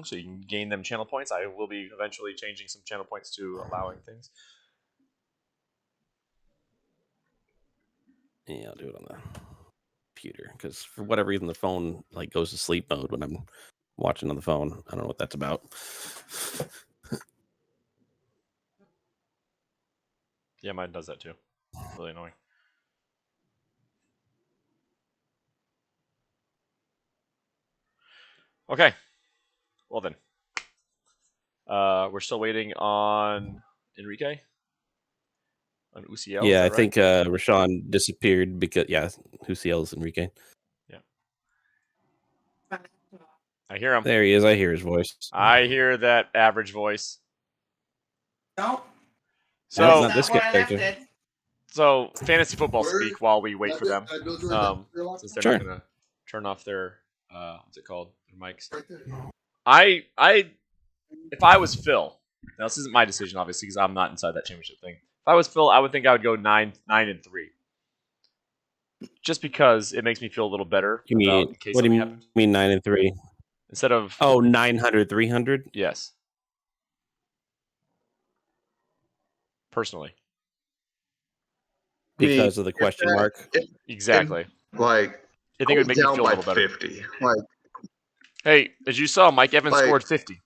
so you can gain them channel points. I will be eventually changing some channel points to allowing things. Yeah, I'll do it on the computer because for whatever reason the phone like goes to sleep mode when I'm watching on the phone. I don't know what that's about. Yeah, mine does that too. Really annoying. Okay. Well then. We're still waiting on Enrique. On UCL. Yeah, I right? think Rashawn disappeared because UCL is Enrique. Yeah. I hear him. There he is. I hear his voice. I hear that average voice. No. So not this character. So fantasy football speak while we wait for them. Since they're not gonna turn off their what's it called? Their mics. I if I was Phil, now this isn't my decision obviously because I'm not inside that championship thing. If I was Phil, I would think I would go 9-3. Just because it makes me feel a little better. You mean what do you mean 9-3? Instead of 900, 300? Yes. Personally. Because of the question mark. Exactly. I think it would make me feel a little better. 50. Hey, as you saw, Mike Evans scored 50.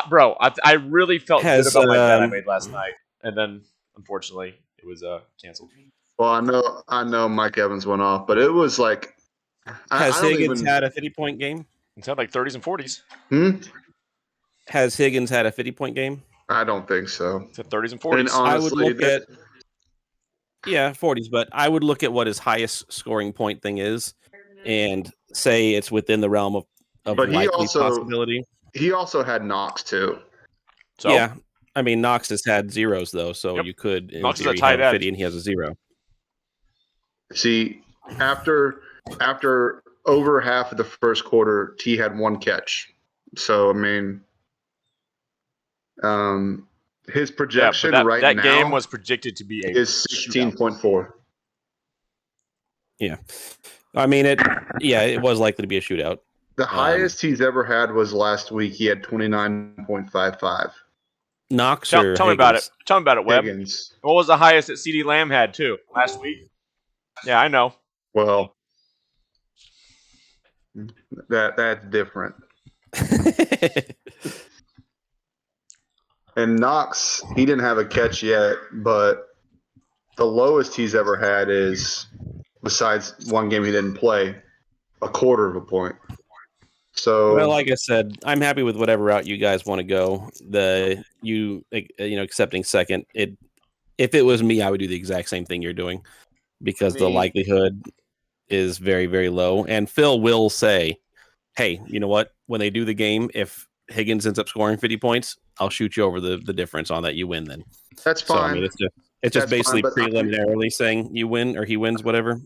Bro, I really felt good about my bet I made last night, and then unfortunately it was canceled. Well, I know Mike Evans went off, but it was like. Has Higgins had a 50-point game? It's had like 30s and 40s. Has Higgins had a 50-point game? I don't think so. It's at 30s and 40s. And honestly, I would look at 40s, but I would look at what his highest scoring point thing is, and say it's within the realm of likely possibility. He also had Knox too. So? Yeah, I mean Knox has had zeros though, so you could in Knox theory is a tight have end. 50 and he has a 0. See, after over half of the first quarter, T had 1 catch. So I mean, his projection that now game was predicted to be is 16.4. Yeah, I mean it was likely to be a shootout. The highest he's ever had was last week. He had 29.55. Knox tell or me about it. Tell me about it, Webb. Higgins. What was the highest that CeeDee Lamb had too last week? Yeah, I know. Well, that's different. And Knox, he didn't have a catch yet, but the lowest he's ever had is, besides one game he didn't play, a quarter of a point. So, well, like I said, I'm happy with whatever route you guys want to go. Accepting second. If it was me, I would do the exact same thing you're doing because the likelihood is very, very low. And Phil will say, hey, you know what? When they do the game, if Higgins ends up scoring 50 points, I'll shoot you over the difference on that. You win then. That's fine. So, I mean, it's just basically preliminarily saying you win or he wins, whatever.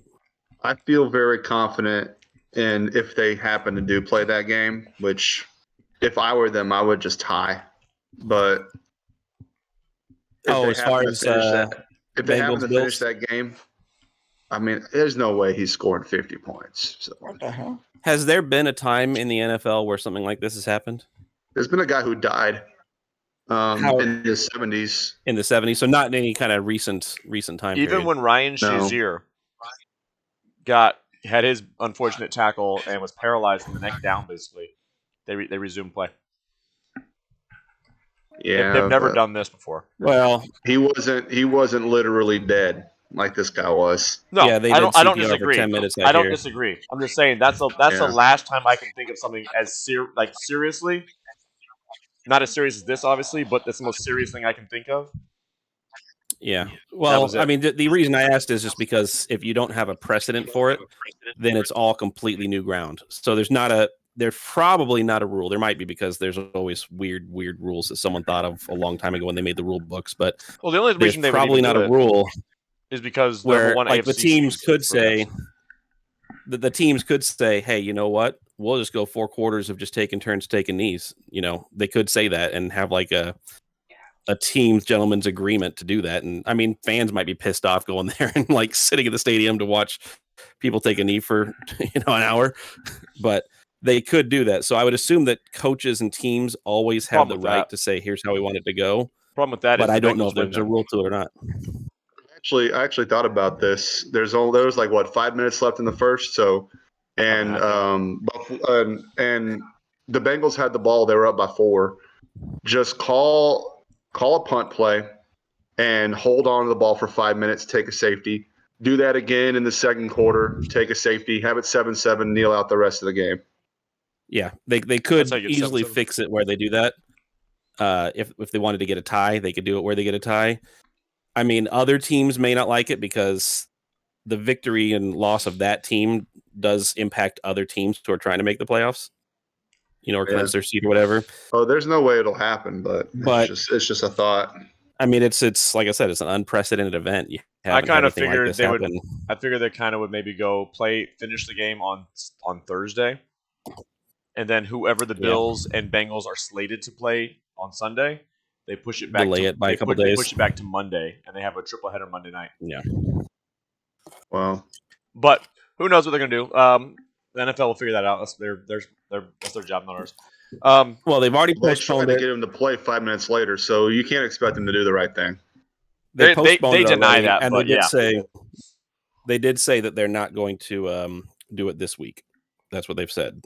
I feel very confident in if they happen to do play that game, which if I were them, I would just tie. But if they happen to finish that game, I mean, there's no way he's scoring 50 points. So. What the hell? Has there been a time in the NFL where something like this has happened? There's been a guy who died in the 70s. In the 70s, so not in any kind of recent time Even period. when Ryan Shazier had his unfortunate tackle and was paralyzed from the neck down, basically, they resumed play. Yeah, they've never done this before. Well, he wasn't literally dead like this guy was. No, yeah, they I don't disagree. 10 minutes I don't disagree. I'm just saying that's the last time I can think of something as seriously. Not as serious as this, obviously, but that's the most serious thing I can think of. Yeah. Well, I mean, the reason I asked is just because if you don't have a precedent for it, then it's all completely new ground. So there's probably not a rule. There might be because there's always weird rules that someone thought of a long time ago when they made the rule books. But the only reason there's probably not a rule is because where like the teams could say the teams could say, hey, you know what? We'll just go 4 quarters of just taking turns taking knees. You know, they could say that and have like a team's gentleman's agreement to do that. And I mean, fans might be pissed off going there and like sitting at the stadium to watch people take a knee for, an hour. But They could do that. So I would assume that coaches and teams always have Problem the with right that. to say, "Here's how we want it to go." Problem with that But is I the don't know Bengals if there's a win rule to it or not. I actually thought about this. There was like what 5 minutes left in the first, so and and the Bengals had the ball. They were up by 4. Just call a punt play and hold on to the ball for 5 minutes. Take a safety. Do that again in the second quarter. Take a safety. Have it 7-7. Kneel out the rest of the game. Yeah, they could how you get easily 7-7. fix it where they do that. If they wanted to get a tie, they could do it where they get a tie. I mean, other teams may not like it because the victory and loss of that team does impact other teams who are trying to make the playoffs, or clinch their seat or whatever. Oh, there's no way it'll happen, but it's just a thought. I mean, it's like I said, it's an unprecedented event. I kind of figured like they would. I figured they kind of would maybe finish the game on Thursday, and then whoever the Bills and Bengals are slated to play on Sunday, they push it back. Delay it by a couple days. They push it back to Monday, and they have a triple header Monday night. Yeah. Wow. But who knows what they're gonna do? The NFL will figure that out. That's their job, not ours. Well, they've already They tried postponed to it. get him to play 5 minutes later, so you can't expect them to do the right thing. They postponed it deny already, that, and but they did say that they're not going to do it this week. That's what they've said.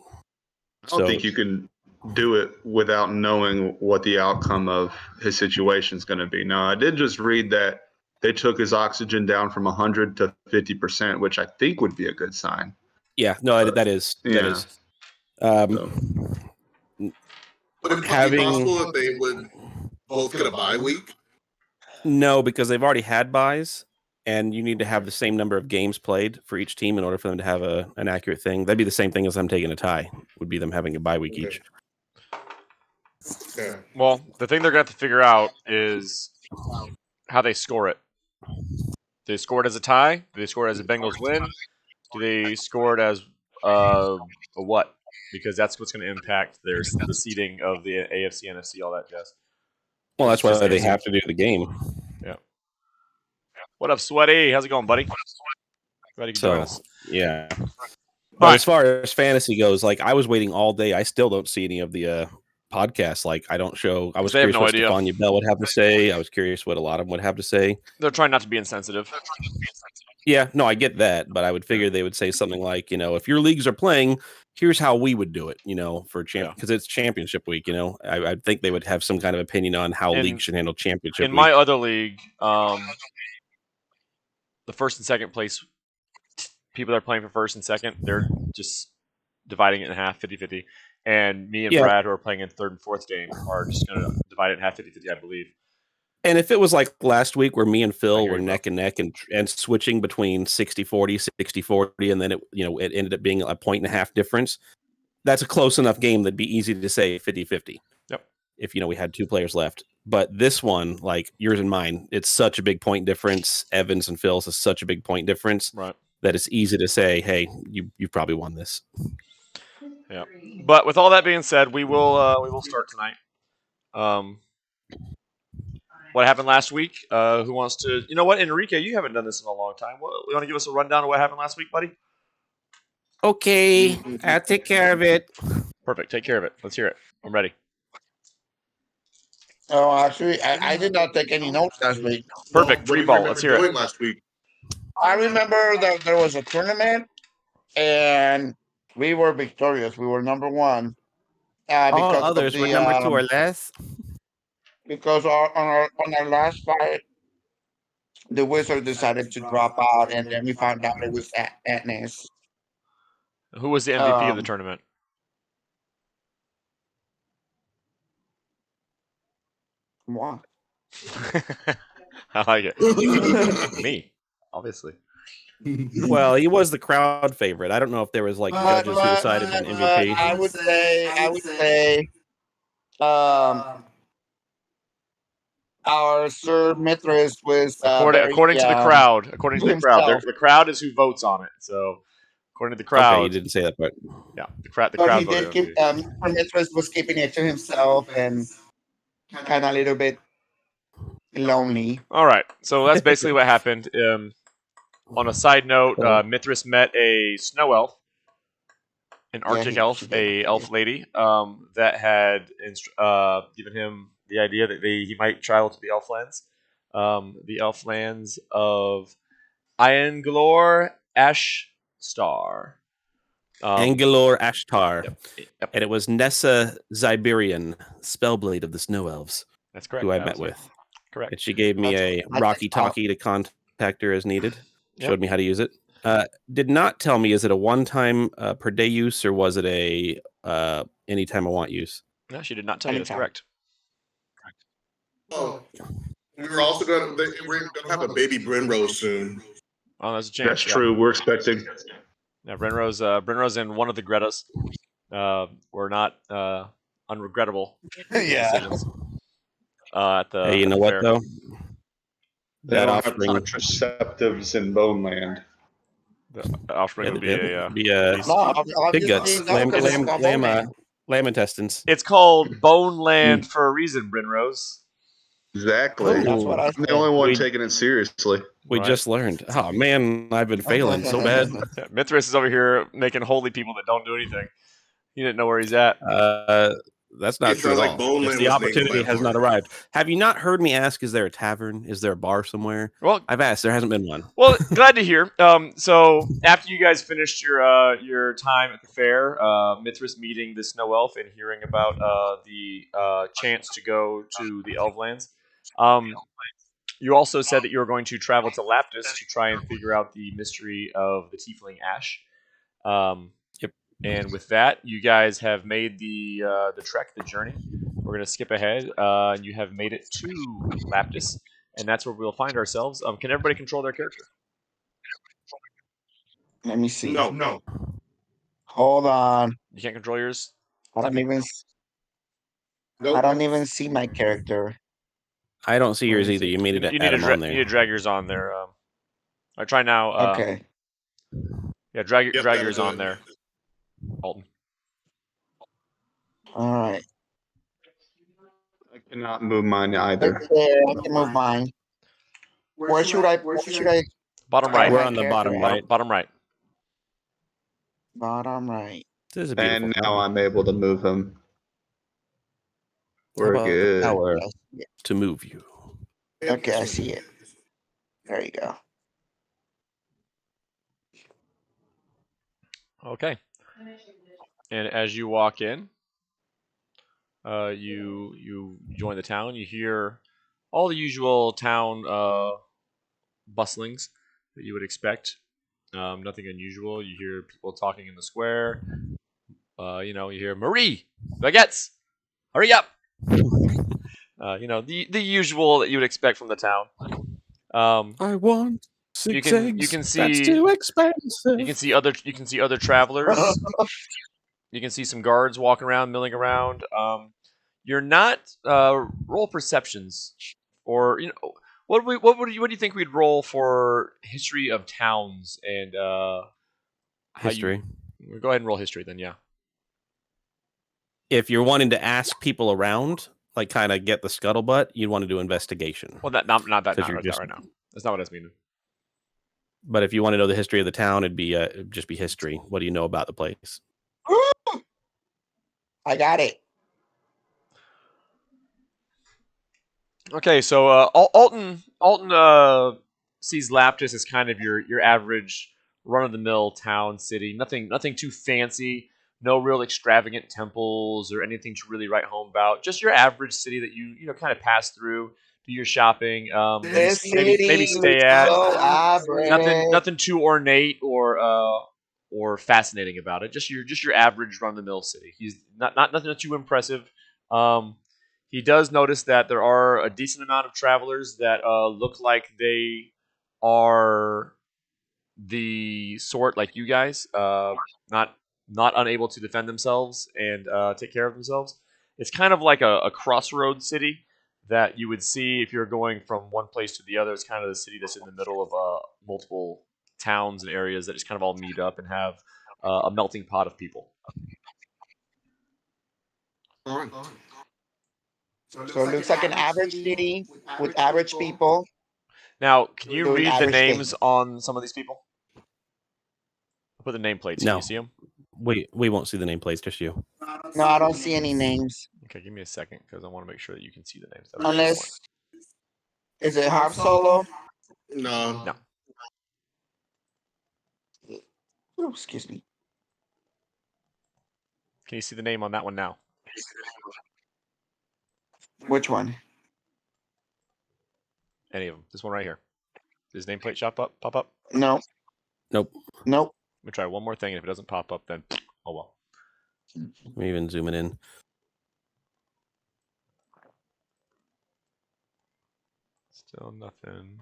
I don't think you can do it without knowing what the outcome of his situation is going to be. Now, I did just read that they took his oxygen down from 100 to 50%, which I think would be a good sign. Yeah, no, that is. Would it be possible that they would both get a bye week? No, because they've already had buys, and you need to have the same number of games played for each team in order for them to have an accurate thing. That'd be the same thing as them taking a tie. Would be them having a bye week each. Okay. Well, the thing they're going to have to figure out is how they score it. Do they score it as a tie? Do they score it as a Bengals win? Do they score it as a what? Because that's what's going to impact the seeding of the AFC, NFC, all that jazz. Well, that's why they have to do the game. Yeah. What up, Sweaty? How's it going, buddy? Glad you can join us. Yeah. But as far as fantasy goes, like I was waiting all day. I still don't see any of the podcasts. Like I don't show. I was curious what Stephania Bell would have to say. I was curious what a lot of them would have to say. They're trying not to be insensitive. Yeah, no, I get that, but I would figure they would say something like, if your leagues are playing, here's how we would do it, for because it's championship week. I think they would have some kind of opinion on how leagues should handle championship. In my other league, the first and second place people that are playing for first and second, they're just dividing it in half, 50-50. And me and Brad, who are playing in third and fourth game, are just going to divide it in half, 50-50, I believe. And if it was like last week where me and Phil were neck and neck and switching between 60-40, 60-40, and then it ended up being a 1.5 difference, that's a close enough game that'd be easy to say 50-50. Yep. If we had 2 players left. But this one, like yours and mine, it's such a big point difference. Evans and Phil's is such a big point difference, right? That it's easy to say, hey, you probably won this. Yeah. But with all that being said, we will start tonight. What happened last week? Who wants to? You know what, Enrique, you haven't done this in a long time. You want to give us a rundown of what happened last week, buddy? Okay, I'll take care of it. Perfect. Take care of it. Let's hear it. I'm ready. Oh, actually, I did not take any notes last week. Perfect. Free ball. Let's hear it. Last week. I remember that there was a tournament, and we were victorious. We were number 1. All others were number 2 or less. Because on our last fight, the Wizard decided to drop out, and then we found out it was Atness. Who was the MVP of the tournament? What? I like it. Me, obviously. Well, he was the crowd favorite. I don't know if there was judges who decided on MVP. I would say, our Sir Mithras was according to the crowd. According to the crowd, the crowd is who votes on it. So, according to the crowd, okay, you didn't say that part. Yeah, the crowd. But he did keep. Mithras was keeping it to himself and kind of a little bit lonely. All right, so that's basically what happened. On a side note, Mithras met a snow elf, an Arctic elf, she did. a elf lady, that had given him the idea that he might travel to the Elflands, the Elflands of Ianglor Ashtar. Angalor Ashtar. Yep, And it was Nessa Ziberian, Spellblade of the Snow Elves, that's correct. who I That met was with. correct. And she gave me a Rocky Talkie to contact her as needed. Yep. Showed me how to use it. Did not tell me, is it a one-time per day use, or was it a anytime I want use? No, she did not tell you. That's correct. Oh, we were also we're gonna have a baby Brinrose soon. Oh, there's a chance. That's true. We're expecting. Yeah, Brinrose and one of the Gretas were not unregrettable decisions. At the Hey, you know at the what fair. though? They That don't have offspring, contraceptives in Bone Land. The offspring would be a No, pig guts, obviously, no, 'cause it's called Bone Land. lamb intestines. It's called Bone Land for a reason, Brinrose. Exactly. That's what I I'm the said. only one We- taking it seriously. We Right. just learned. Oh man, I've been failing so bad. Yeah, Mithras is over here making holy people that don't do anything. He didn't know where he's at. That's not It true at sounds like all. Bone Just Land the was named opportunity by has not Mark. arrived. Have you not heard me ask? Is there a tavern? Is there a bar somewhere? Well, I've asked. There hasn't been one. Well, glad to hear. So after you guys finished your time at the fair, Mithras meeting the Snow Elf and hearing about the chance to go to the Elflands, you also said that you were going to travel to Laptis to try and figure out the mystery of the Tiefling Ash. Yep. And with that, you guys have made the trek, the journey. We're going to skip ahead, and you have made it to Laptis, and that's where we'll find ourselves. Can everybody control their character? Let me see. No. Hold on. You can't control yours? I don't even see my character. I don't see yours either. You made it You at need him on there. you need to drag yours on there. I try now. Okay. Yeah, drag Yep, yours that'll on do it. there, Alton. All right. I cannot move mine either. Right there. I can move mine. Where should I? Bottom right. We're on the bottom right. Bottom right. Bottom right. This is a beautiful And now color. I'm able to move him. How We're about the good. power I see it. to move you. Okay, I see it. There you go. Okay. And as you walk in, you join the town. You hear all the usual town bustlings that you would expect. Nothing unusual. You hear people talking in the square. You hear Marie baguettes, hurry up. The usual that you would expect from the town. I want You six can- eggs. you can That's see- too expensive. You can see other travelers. You can see some guards walking around, milling around. You're not roll perceptions, or what do you think we'd roll for history of towns and History. Go ahead and roll history then. Yeah. If you're wanting to ask people around, like kind of get the scuttlebutt, you'd want to do investigation. Well, not that 'Cause you're not just- right now. That's not what I was meaning. But if you want to know the history of the town, it'd be just be history. What do you know about the place? I got it. Okay, so Alton sees Laptis as kind of your average run-of-the-mill town city. Nothing too fancy. No real extravagant temples or anything to really write home about. Just your average city that you kind of pass through, do your shopping, This maybe city stay is at. so average. Nothing too ornate or fascinating about it. Just your average run-of-the-mill city. He's not nothing too impressive. He does notice that there are a decent amount of travelers that look like they are the sort like you guys, not unable to defend themselves and take care of themselves. It's kind of like a crossroad city that you would see if you're going from one place to the other. It's kind of the city that's in the middle of multiple towns and areas that just kind of all meet up and have a melting pot of people. So it looks like an average city with average people. Now, can you Doing read the average names things. on some of these people? I'll put the nameplates. No. Can you see them? We won't see the nameplates, just you. No, I don't see any names. Okay, give me a second because I want to make sure that you can see the names. Unless, is it Harp Solo? No. No. Oh, excuse me. Can you see the name on that one now? Which one? Any of them? This one right here. Does nameplate shop up? Pop up? No. Nope. Nope. Let me try one more thing. And if it doesn't pop up, then oh well. I'm even zooming in. Still nothing.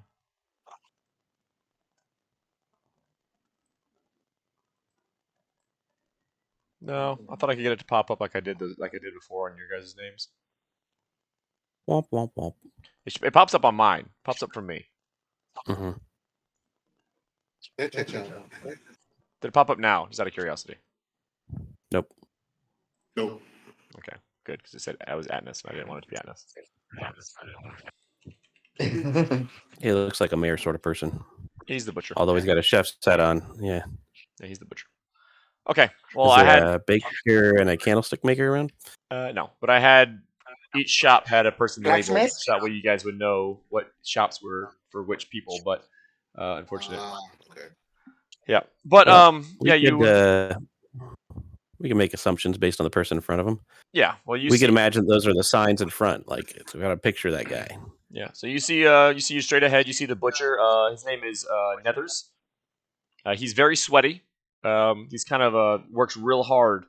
No, I thought I could get it to pop up like I did before on your guys' names. Womp womp womp. It pops up on mine. Pops up for me. Mm-hmm. Did it pop up now? Just out of curiosity. Nope. Nope. Okay, good because it said I was Atnus and I didn't want it to be Atnus. He looks like a mayor sort of person. He's the butcher. Although he's got a chef's hat on. Yeah. Yeah, he's the butcher. Okay. Well, Is I there had a baker and a candlestick maker around? no, but I had each shop had a person labeled, Blacksmith? so that way you guys would know what shops were for which people. But unfortunate. Okay. Yeah, but We can make assumptions based on the person in front of them. yeah. Well, We can imagine those are the signs in front. Like we got to picture that guy. Yeah. So you see straight ahead. You see the butcher. His name is Nethers. He's very sweaty. He's kind of works real hard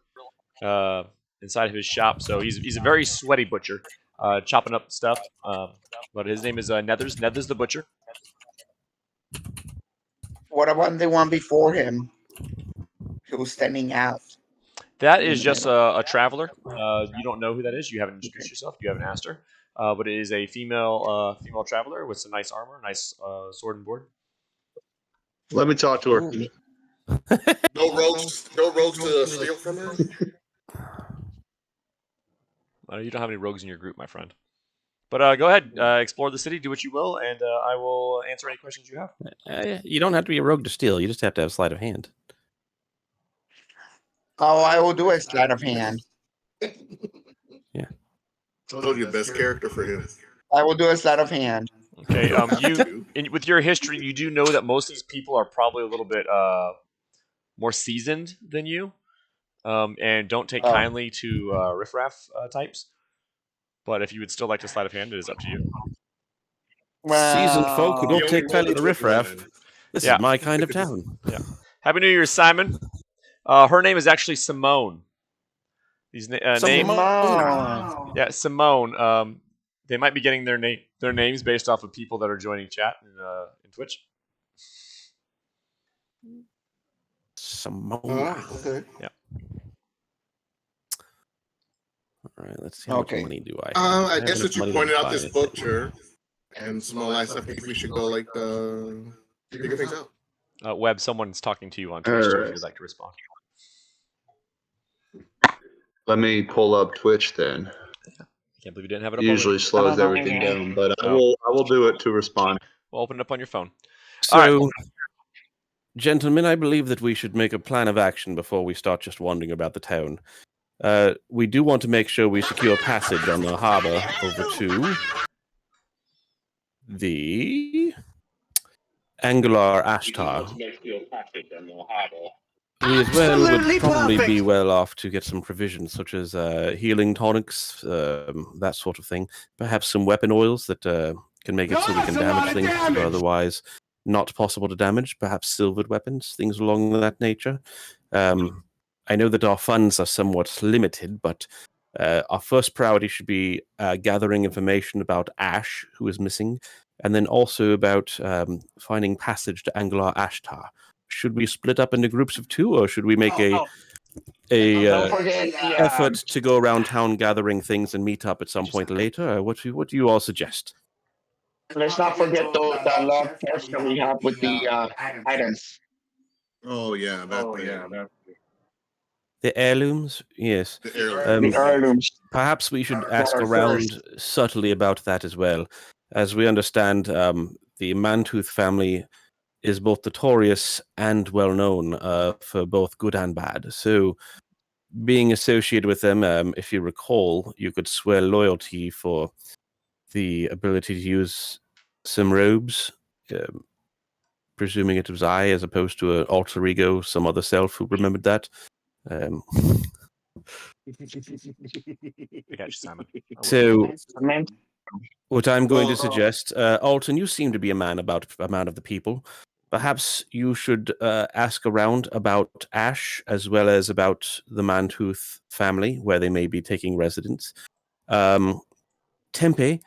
inside of his shop. So he's a very sweaty butcher, chopping up stuff. But his name is Nethers. Nethers the butcher. What about the one before him? Who was standing out? That is just a traveler. You don't know who that is. You haven't introduced yourself. You haven't asked her. But it is a female traveler with some nice armor, nice sword and board. Let me talk to her. No rogues to steal from her. You don't have any rogues in your group, my friend. But go ahead, explore the city, do what you will, and I will answer any questions you have. You don't have to be a rogue to steal. You just have to have sleight of hand. Oh, I will do a sleight of hand. Yeah. Told you best character for him. I will do a sleight of hand. Okay. With your history, you do know that most of these people are probably a little bit more seasoned than you, and don't take kindly to riffraff types. But if you would still like to sleight of hand, it is up to you. Seasoned folk who don't You take only kindly roll to the riffraff. 20. This Yeah. is my kind of town. Yeah. Happy New Year, Simon. Her name is actually Simone. These names. Simone. Yeah, Simone. They might be getting their names based off of people that are joining chat in Twitch. Simone. Okay. All right, let's see how Okay. much money do I have. I have guess enough that you money to pointed out buy this anything. butcher and some last. I think we should go like figure things out. Webb, someone's talking to you on Twitch too, if Alright. you'd like to respond. Let me pull up Twitch then. I can't believe you didn't have it up Usually already. slows everything down, but I Oh. will do it to respond. Well, open it up on your phone. So, gentlemen, I believe that we should make a plan of action before we start just wandering about the town. We do want to make sure we secure passage on the harbor over to the Angular Ashtar. We as well would probably be well off to get some provisions, such as healing tonics, that sort of thing. Perhaps some weapon oils that can make it so we can damage things that are otherwise not possible to damage. Perhaps silvered weapons, things along that nature. I know that our funds are somewhat limited, but our first priority should be gathering information about Ash, who is missing, and then also about finding passage to Angular Ashtar. Should we split up into groups of two, or should we make Don't forget the, effort to go around town gathering things and meet up at some point later? What do you all suggest? let's not forget the log test that we have with the items. Oh yeah, that. The heirlooms? Yes. The air. The heirlooms. Perhaps we should ask our around subtly about that as well. As we understand, the Mantooth family is both notorious and well known for both good and bad. So, being associated with them, if you recall, you could swear loyalty for the ability to use some robes, presuming it was I as opposed to an alter ego, some other self who remembered that. I got you, Simon. So, Man, what I'm going to Oh. suggest, Alton, you seem to be a man of the people. Perhaps you should ask around about Ash as well as about the Mantooth family, where they may be taking residence. Tempe,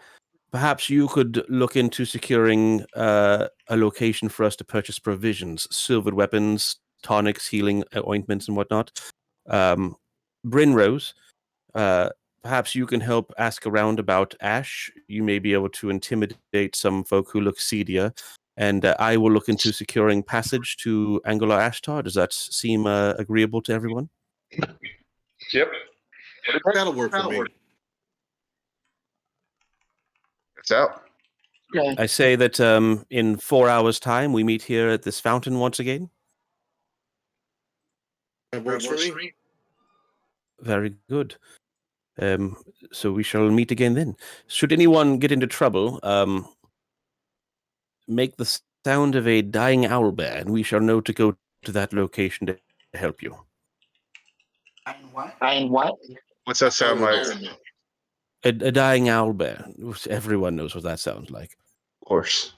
perhaps you could look into securing a location for us to purchase provisions, silvered weapons, tonics, healing ointments, and whatnot. Brinrose, perhaps you can help ask around about Ash. You may be able to intimidate some folk who look seedier. And I will look into securing passage to Angular Ashtar. Does that seem agreeable to everyone? Yep. That'll work for me. It's out. okay. I say that in 4 hours' time, we meet here at this fountain once again. That works for me. Very good. So we shall meet again then. Should anyone get into trouble, make the sound of a dying owlbear, and we shall know to go to that location to help you. And what? What's that sound like? A dying owlbear. Everyone knows what that sounds like. Of course.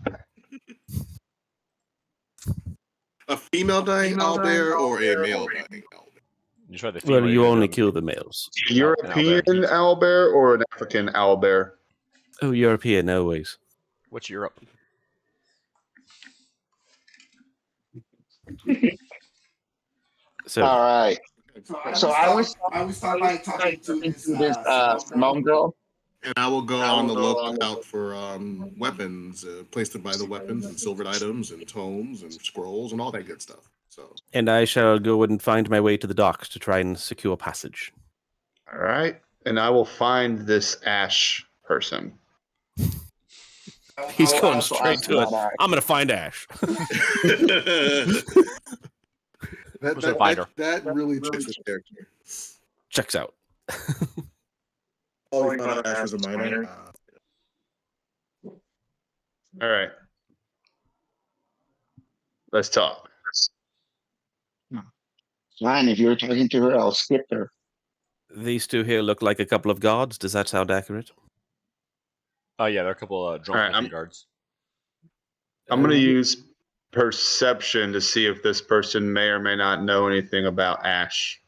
A female dying owlbear or a male dying owlbear? You try the Well, female, you you're only gonna- kill the males. European owlbear or an African owlbear? Oh, European, always. What's Europe? So, All right. So I was start by talking to this Simone girl. And I will go on the lookout for weapons, placed to buy the weapons and silvered items and tomes and scrolls and all that good stuff. So and I shall go and find my way to the docks to try and secure passage. All right. And I will find this Ash person. He's I'll going also straight ask to it. about I'm going to find Ash. that really fits his character. Checks out. Oh, you found out Ash was a minor? All right. Let's talk. Fine, if you're talking to her, I'll skip her. These two here look like a couple of guards. Does that sound accurate? Oh yeah, there are a couple of drunk Alright, hunting guards. I'm going to use perception to see if this person may or may not know anything about Ash.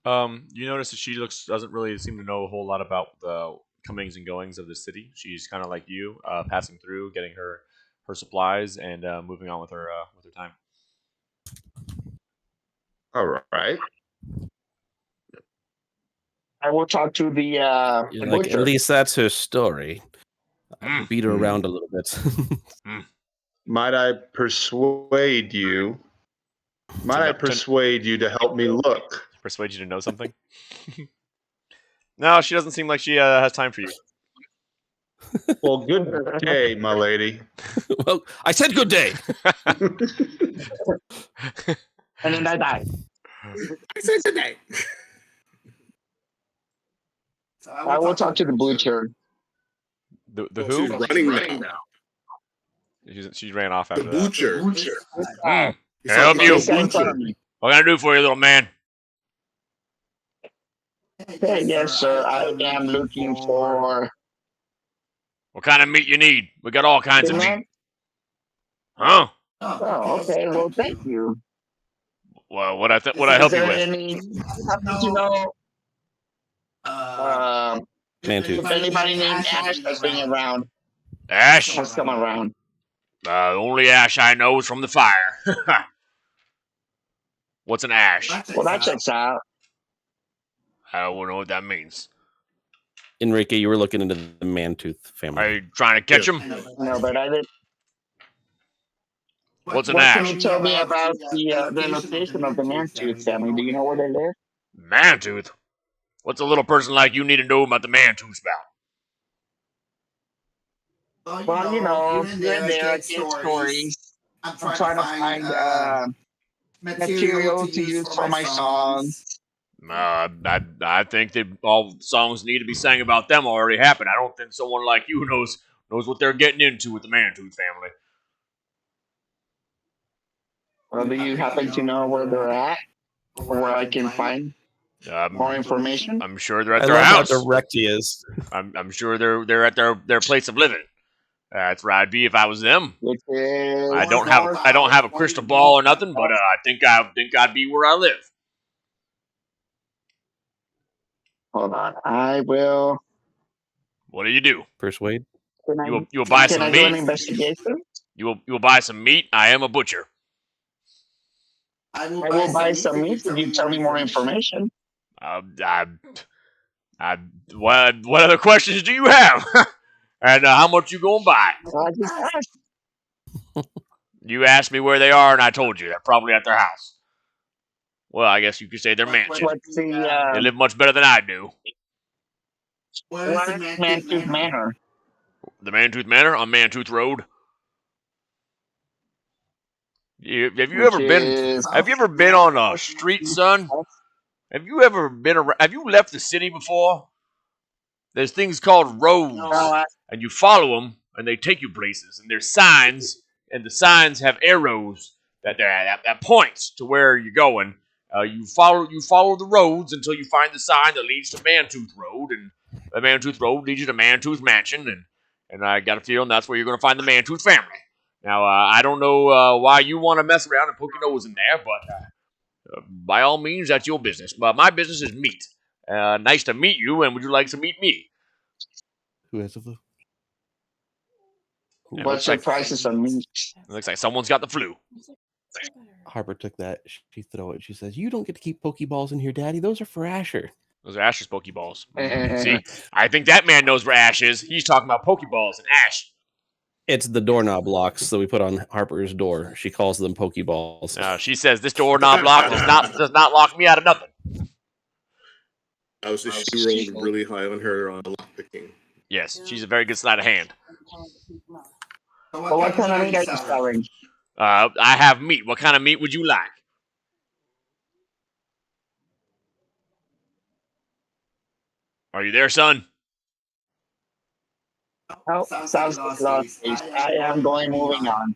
You notice that she doesn't really seem to know a whole lot about the comings and goings of the city. She's kind of like you, passing through, getting her supplies, and moving on with her time. All right. I will talk to the You're like, butcher. at least that's her story. I can beat her Mm. around a little bit. Might I persuade you? Might I To- persuade you to help me look? Persuade you to know something? No, she doesn't seem like she has time for you. Well, good day, my lady. Well, I said good day. And then I die. I said today. I will talk to the butcher. The She's who? running now. She ran off after The that. butcher. Ah, He's Help talking you. about the in front butcher. of me. What can I do for you, little man? Hey, yes, sir. I am looking for What kind of meat you need? We got all kinds of meat. man. Huh? Oh, okay. Well, thank you. Well, what I help you Is there with? any? Happen to know? Mantooth. If anybody named Ash has been around, Ash? has come around. The only ash I know is from the fire. What's an ash? Well, that checks out. I don't know what that means. Enrique, you were looking into the Mantooth family. Are you trying to catch him? No, but I did. What's an What can ash? you tell me about the location of the Mantooth family? Do you know where they live? Mantooth? What's a little person like you need to know about the Mantooth spout? Well, here and there, I get stories. I'm trying to find material to use for my songs. I think that all songs need to be sang about them already happened. I don't think someone like you knows what they're getting into with the Mantooth family. Well, do you happen to know where they're at, or where I can find more information? I'm sure they're at I their love house. how direct he is. I'm sure they're at their place of living. That's where I'd be if I was them. Which is I don't have a crystal ball or nothing, but I think I'd be where I live. Hold on, I will. What do you do? Persuade. You will buy some Can I do an meat. investigation? You will buy some meat. I am a butcher. I will buy some meat if you tell me more information. What other questions do you have? And how much you gonna buy? I just asked. You asked me where they are, and I told you they're probably at their house. Well, I guess you could say their mansion. What's the They live much better than I do. what is Mantooth Manor? The Mantooth Manor on Mantooth Road. Have you ever been on a street, son? Have you ever been around? Have you left the city before? There's things called roads, and you follow them, and they take you places. And there's signs, and the signs have arrows that points to where you're going. You follow the roads until you find the sign that leads to Mantooth Road, and the Mantooth Road leads you to Mantooth Mansion, and I got a feeling that's where you're going to find the Mantooth family. Now, I don't know why you want to mess around and poke your nose in there, but by all means, that's your business. But my business is meat. Nice to meet you, and would you like to meet me? Who has the flu? What's your prices on meat? It looks like someone's got the flu. Harper took that. She threw it. She says, "You don't get to keep Pokeballs in here, Daddy. Those are for Asher." Those are Ash's Pokeballs. See, I think that man knows where Ash is. He's talking about Pokeballs and Ash. It's the doorknob locks that we put on Harper's door. She calls them Pokeballs. She says this doorknob lock does not lock me out of nothing. I was just she rolled really high on her lockpicking. Yes, she's a very good sleight of hand. Well, what kind of meat are you selling? I have meat. What kind of meat would you like? Are you there, son? Oh, sounds lost. I am moving on.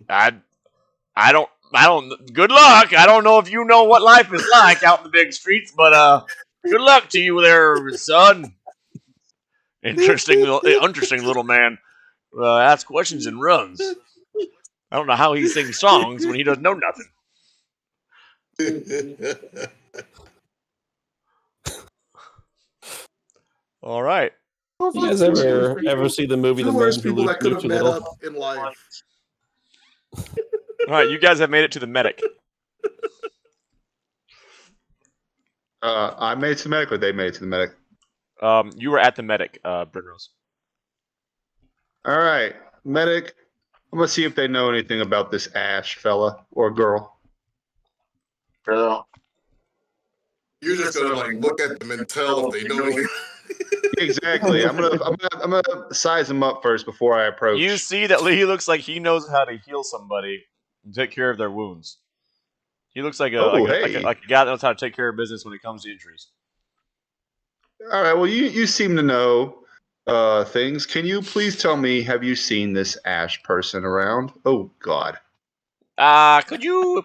I don't. Good luck. I don't know if you know what life is like out in the big streets, but good luck to you there, son. Interesting little man. Asks questions and runs. I don't know how he sings songs when he doesn't know nothing. All right. You guys ever see the movie The Man Who People that could Moved have Too met Little? up in life. All right, you guys have made it to the medic. I made it to the medic, or they made it to the medic. You were at the medic, Brinrose. All right, medic. I'm gonna see if they know anything about this Ash fella or girl. Girl. You're just gonna look at them and tell if they know anything. Exactly. I'm gonna size him up first before I approach. You see that he looks like he knows how to heal somebody and take care of their wounds. He looks like a guy that knows how to take care of business when it comes to injuries. All right. Well, you seem to know things. Can you please tell me, have you seen this Ash person around? Oh God. Could you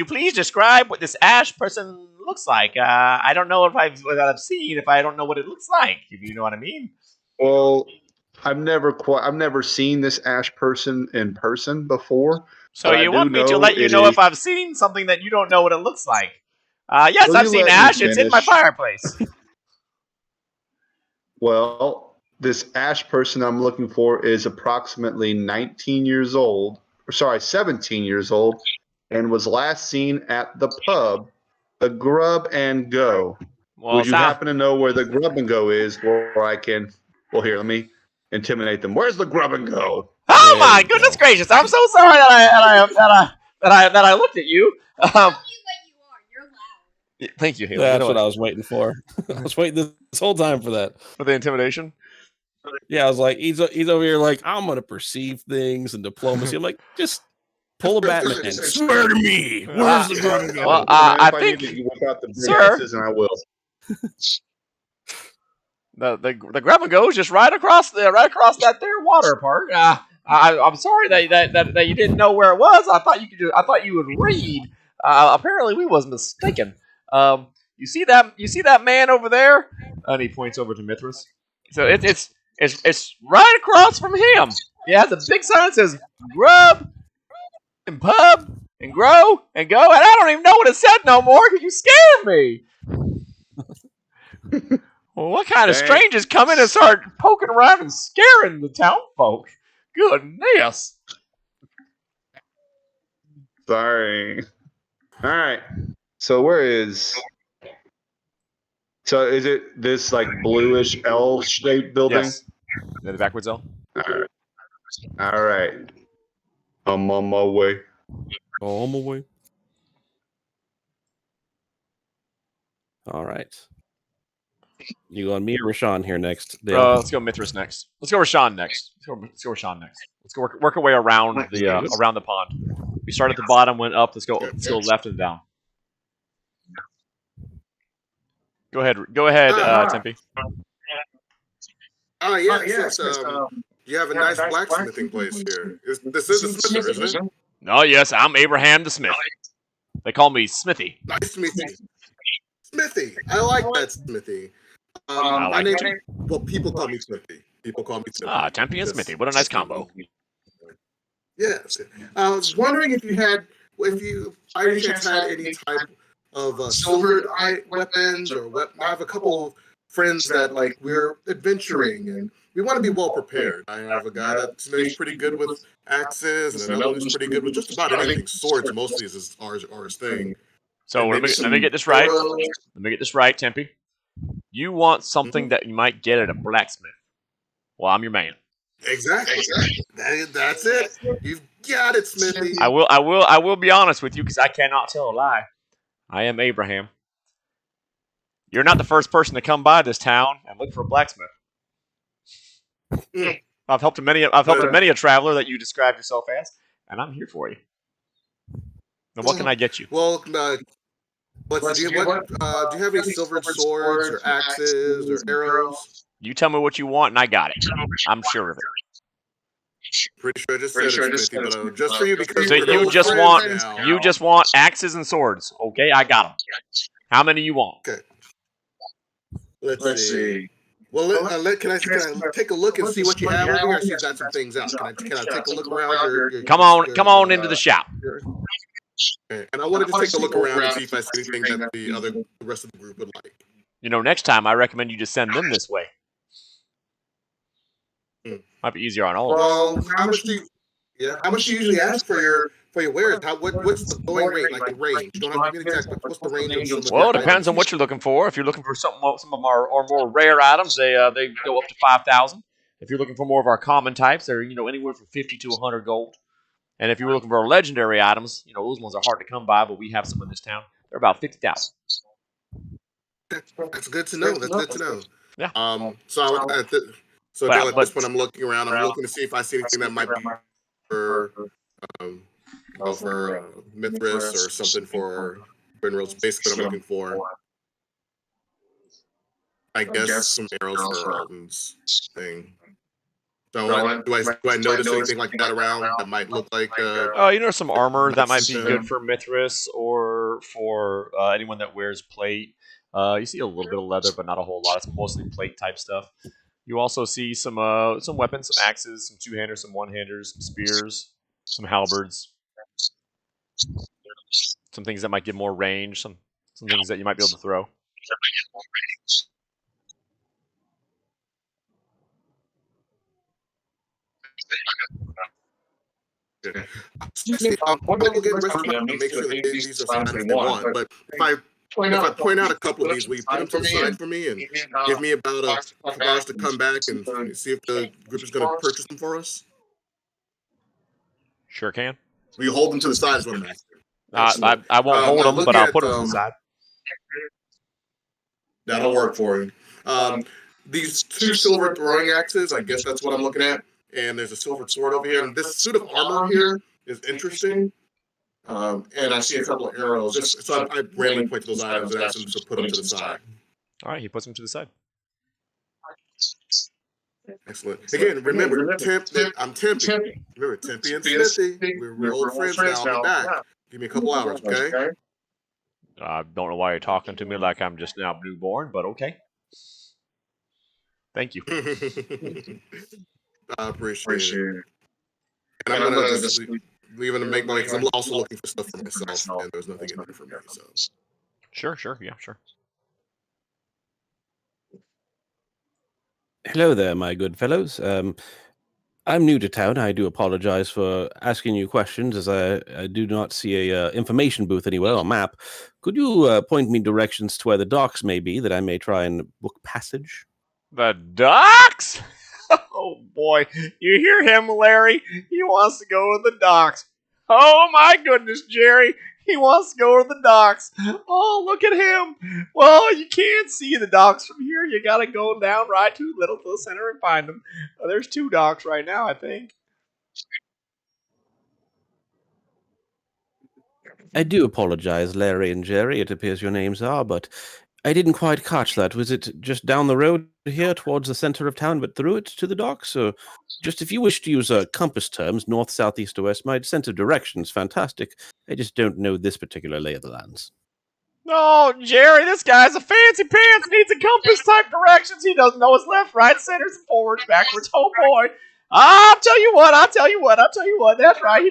please describe what this Ash person looks like? I don't know if I've seen if I don't know what it looks like. If you know what I mean. Well, I've never seen this Ash person in person before. So you want me to let you know if I've seen something that you don't know what it looks like? Yes, I've seen Ash. It's in my fireplace. Well, this Ash person I'm looking for is approximately 17 years old, and was last seen at the pub, the Grub and Go. Well, would you happen to know where the Grub and Go is, where I can? Well, here, let me intimidate them. Where's the Grub and Go? Oh my goodness gracious! I'm so sorry that I looked at you. Thank you, Haley. That's what I was waiting for. I was waiting this whole time for that. For the intimidation. Yeah, I was like, he's over here like, I'm gonna perceive things and diplomacy. I'm like, just pull a Batman. Swear to me. Where's the gun? Well, I think, you whip out the big sir, X's and I will. the grab and go is just right across that there water park. I'm sorry that you didn't know where it was. I thought you would read. Apparently we was mistaken. You see that man over there? And he points over to Mithras. So it's right across from him. It has a big sign that says grub and pub and grow and go, and I don't even know what it said no more because you scared me. Well, what kind of strangers come in and start poking around and scaring the town folk? Goodness. Sorry. All right. So so is it this like bluish L-shaped building? Yes. Is that the backwards L? All right. I'm on my way. Oh, I'm away. All right. You going me or Rashawn here next? Dale? Let's go Mithras next. Let's go Rashawn next. Let's go Rashawn next. Let's go work our way around the pond. We start at the bottom, went up. Let's go left and down. Go ahead, Tempe. You have a nice blacksmithing place here. This is a smither, isn't it? Oh yes, I'm Abraham the Smith. They call me Smithy. Nice to meet you. Smithy. I like that Smithy. My name, well, people call me Smithy. Tempe and Smithy. What a nice combo. Yes. I was wondering if you by any chance had any type of silvered weapons or what. I have a couple of friends that we're adventuring and we want to be well prepared. I have a guy that's pretty good with axes and another who's pretty good with just about anything. Swords mostly is our thing. So let me get this right. Let me get this right, Tempe. You want something that you might get at a blacksmith. Well, I'm your man. Exactly. That's it. You've got it, Smithy. I will be honest with you because I cannot tell a lie. I am Abraham. You're not the first person to come by this town and look for a blacksmith. I've helped many a traveler that you described yourself as, and I'm here for you. Now, what can I get you? Well, do you have any silvered swords or axes or arrows? You tell me what you want, and I got it. I'm sure of it. Pretty sure I just said it, Smithy, but just for you because so you just want axes and swords, okay? I got them. How many you want? Okay. Let's see. Well, can I take a look and see what you have over here? I see you've got some things out. Can I take a look around? Come on into the shop. Okay. And I want to just take a look around and see if I see anything that the rest of the group would like. Next time I recommend you just send them this way. Might be easier on all of us. Well, how much do you usually ask for your wares? What's the going rate, like the range? You don't have to be exact, but what's the range of Well, it depends on what you're looking for. If you're looking for some of our more rare items, they go up to 5,000. If you're looking for more of our common types, they're anywhere from 50 to 100 gold. And if you're looking for our legendary items, those ones are hard to come by, but we have some in this town. They're about 50,000. That's good to know. Yeah. So at this point, I'm looking around. I'm looking to see if I see anything that might be for Mithras or something for minerals. Basically, what I'm looking for, I guess, some arrows for Alton's thing. So do I notice anything like that around that might look like? Some armor that might be good for Mithras or for anyone that wears plate. You see a little bit of leather, but not a whole lot. It's mostly plate type stuff. You also see some weapons, some axes, some two-handers, some one-handers, some spears, some halberds, some things that might give more range, some things that you might be able to throw. I'm going to get the rest of them, make sure that these are fine if they want. But if I point out a couple of these, will you put them to the side for me and give me about a couple hours to come back and see if the group is going to purchase them for us? Sure can. Will you hold them to the side? Is what I'm asking. I won't hold them, but I'll put them to the side. That'll work for you. these 2 silver throwing axes. I guess that's what I'm looking at. And there's a silver sword over here. And this suit of armor here is interesting. And I see a couple of arrows. Just so I randomly point to those items and ask them to put them to the side. All right, he puts them to the side. Excellent. Again, remember, I'm Tempe. Remember, Tempe and Smithy. We're old friends now. I'll be back. Give me a couple hours, okay? I don't know why you're talking to me like I'm just now newborn, but okay. Thank you. I appreciate it. And I'm going to just leave it to make money because I'm also looking for stuff for myself, and there's nothing in there for me. So. Sure. Yeah, sure. Hello there, my good fellows. I'm new to town. I do apologize for asking you questions, as I do not see a information booth anywhere on map. Could you point me directions to where the docks may be, that I may try and book passage? The docks? Oh boy, you hear him, Larry? He wants to go to the docks. Oh my goodness, Jerry. He wants to go to the docks. Oh, look at him. Well, you can't see the docks from here. You gotta go down right to the center and find them. There's 2 docks right now, I think. I do apologize, Larry and Jerry, it appears your names are, but I didn't quite catch that. Was it just down the road here towards the center of town, but through it to the docks? Or just if you wish to use compass terms, north, south, east, or west, my sense of direction is fantastic. I just don't know this particular lay of the lands. No, Jerry, this guy's a fancy pants, needs a compass type directions. He doesn't know his left, right, centers, and forwards, backwards. Oh boy. I'll tell you what. That's right. He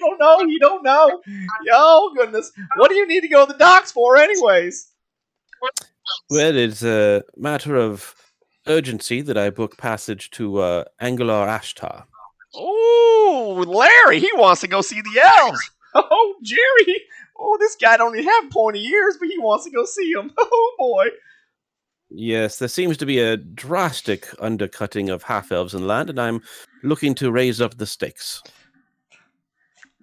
don't know. Oh, goodness. What do you need to go to the docks for anyways? Well, it's a matter of urgency that I book passage to Angular Ashtar. Oh, Larry, he wants to go see the elves. Oh, Jerry. Oh, this guy don't even have pointy ears, but he wants to go see them. Oh, boy. Yes, there seems to be a drastic undercutting of half-elves in land, and I'm looking to raise up the stakes.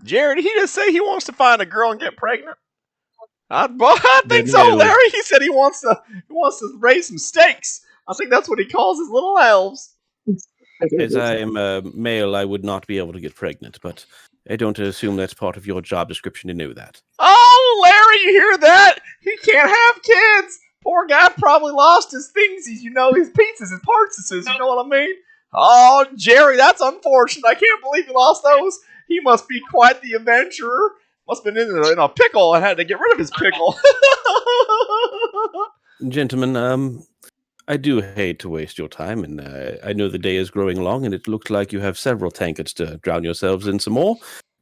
Jared, he just say he wants to find a girl and get pregnant? I think so, Larry. He said he wants to raise some stakes. I think that's what he calls his little elves. As I am a male, I would not be able to get pregnant, but I don't assume that's part of your job description to know that. Oh, Larry, you hear that? He can't have kids. Poor guy probably lost his things. His pizzas, his parts, you know what I mean? Oh, Jerry, that's unfortunate. I can't believe he lost those. He must be quite the adventurer. Must have been in a pickle and had to get rid of his pickle. Gentlemen, I do hate to waste your time, and I know the day is growing long, and it looks like you have several tankards to drown yourselves in some more.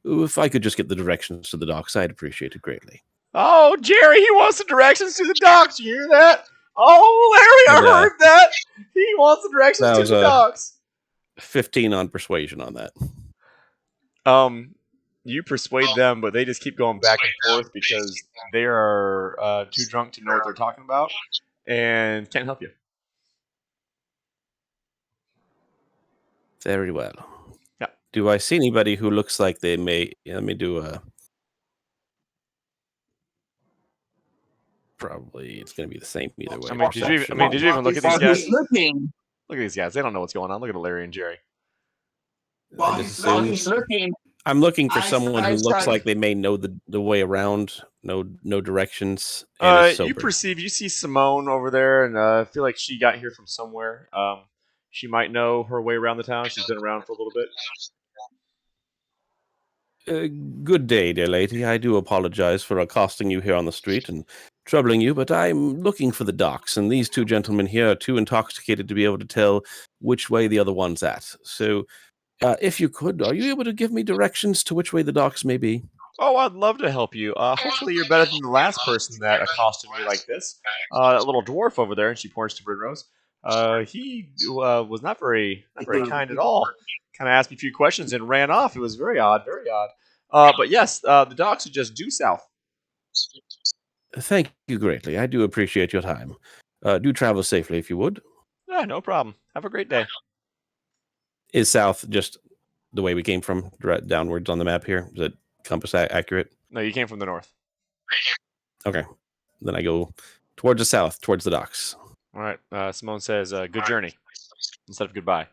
If I could just get the directions to the docks, I'd appreciate it greatly. Oh, Jerry, he wants the directions to the docks. You hear that? Oh, Larry, I heard that. He wants the directions to the docks. 15 on persuasion on that. You persuade them, but they just keep going back and forth because they are too drunk to know what they're talking about and can't help you. Very well. Yeah. Do I see anybody who looks like they may... let me do a... Probably it's going to be the same either way. Did you even look at these guys? Look at these guys. They don't know what's going on. Look at Larry and Jerry. I'm looking for someone who looks like they may know the way around, no directions. You see Simone over there, and I feel like she got here from somewhere. She might know her way around the town. She's been around for a little bit. Good day, dear lady. I do apologize for accosting you here on the street and troubling you, but I'm looking for the docks, and these 2 gentlemen here are too intoxicated to be able to tell which way the other one's at. So, if you could, are you able to give me directions to which way the docks may be? Oh, I'd love to help you. Hopefully you're better than the last person that accosted me like this. That little dwarf over there, and she points to Brinrose. He was not very kind at all. Kind of asked me a few questions and ran off. It was very odd, very odd. But yes, the docks are just due south. Thank you greatly. I do appreciate your time. Do travel safely, if you would. Yeah, no problem. Have a great day. Is south just the way we came from, downwards on the map here? Is it compass accurate? No, you came from the north. Okay. Then I go towards the south, towards the docks. All right. Simone says, good journey. instead of goodbye?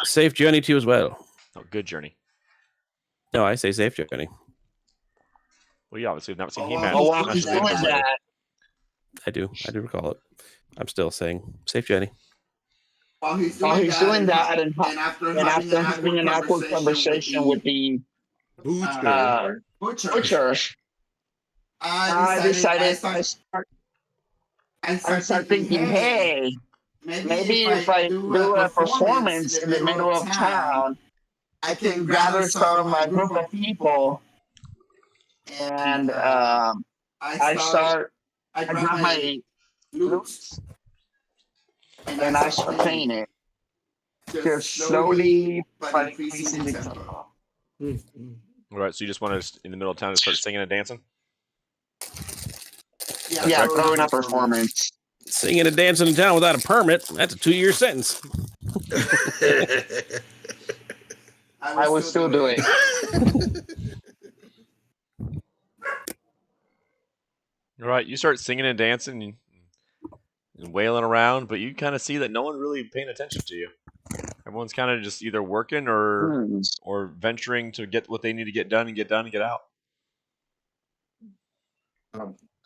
Safe journey to you as well. Oh, good journey. No, I say safe journey. Well, you obviously have never seen He-Man. Oh, while That's he's the name of doing the show. that, I do recall it. I'm still saying safe journey. while he's doing that, and after having an awkward conversation with the butcher, I decided I start thinking, hey, maybe if I do a performance in the middle of town, I can gather some of my group of people, and I grab my flutes, and I start playing it, just slowly but increasing the tempo. All right, so you just want to, in the middle of town, to start singing and dancing? Yeah, throwing a performance. Singing and dancing in town without a permit, that's a 2-year sentence. I would still do it. All right, you start singing and dancing and wailing around, but you kind of see that no one really paying attention to you. Everyone's kind of just either working or venturing to get what they need to get done and get out.